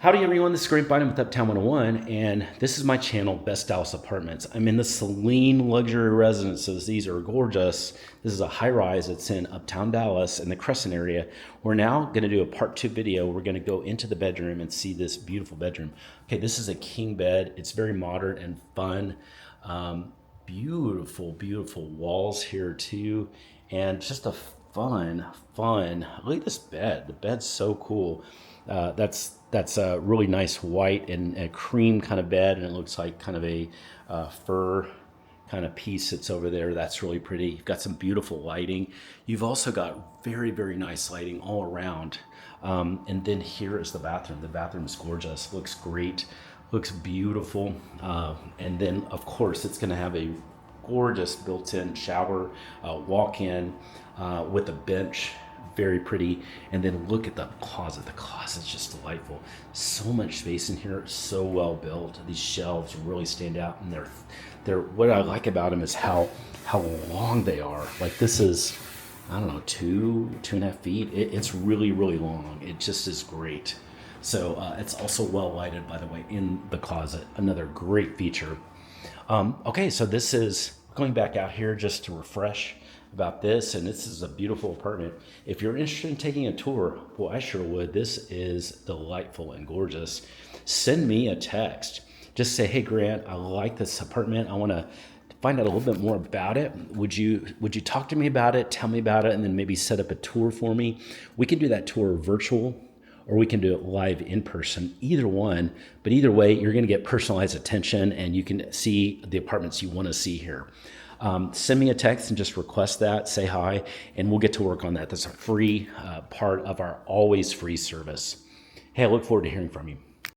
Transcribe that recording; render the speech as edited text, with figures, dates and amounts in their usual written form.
Howdy everyone, this is Grant Bynum with Uptown 101, and this is my channel, Best Dallas Apartments. I'm in the Selene Luxury Residences. These are gorgeous. This is a high-rise. It's in Uptown Dallas in the Crescent area. We're now going to do a part 2 video. We're going to go into the bedroom and see this beautiful bedroom. Okay, this is a king bed. It's very modern and fun. Beautiful, beautiful walls here too, and just a fun. Look at this bed. The bed's so cool. That's a really nice white and a cream kind of bed, and it looks like kind of a fur kind of piece that's over there. That's really pretty. You've got some beautiful lighting. You've also got very, very nice lighting all around. And then here is the bathroom. The bathroom's gorgeous. Looks great. Looks beautiful. And then, of course, it's going to have a gorgeous built-in shower, walk-in with a bench. Very pretty. And then look at the closet. The closet's just delightful. So much space in here. So well built. These shelves really stand out, and they're what I like about them is how long they are. Like this is, I don't know, 2.5 feet. It's really, really long. It just is great. So it's also well lighted, by the way, in the closet. Another great feature. Okay, so this is going back out here just to refresh about this, and this is a beautiful apartment. If you're interested in taking a tour, well, I sure would. This is delightful and gorgeous. Send me a text. Just say, hey Grant, I like this apartment. I want to find out a little bit more about it. Would you talk to me about it, tell me about it, and then maybe set up a tour for me? We can do that tour virtual, or we can do it live in person, either one. But either way, you're going to get personalized attention, and you can see the apartments you want to see here. Send me a text and just request that, say hi, and we'll get to work on that. That's a free part of our always free service. Hey, I look forward to hearing from you.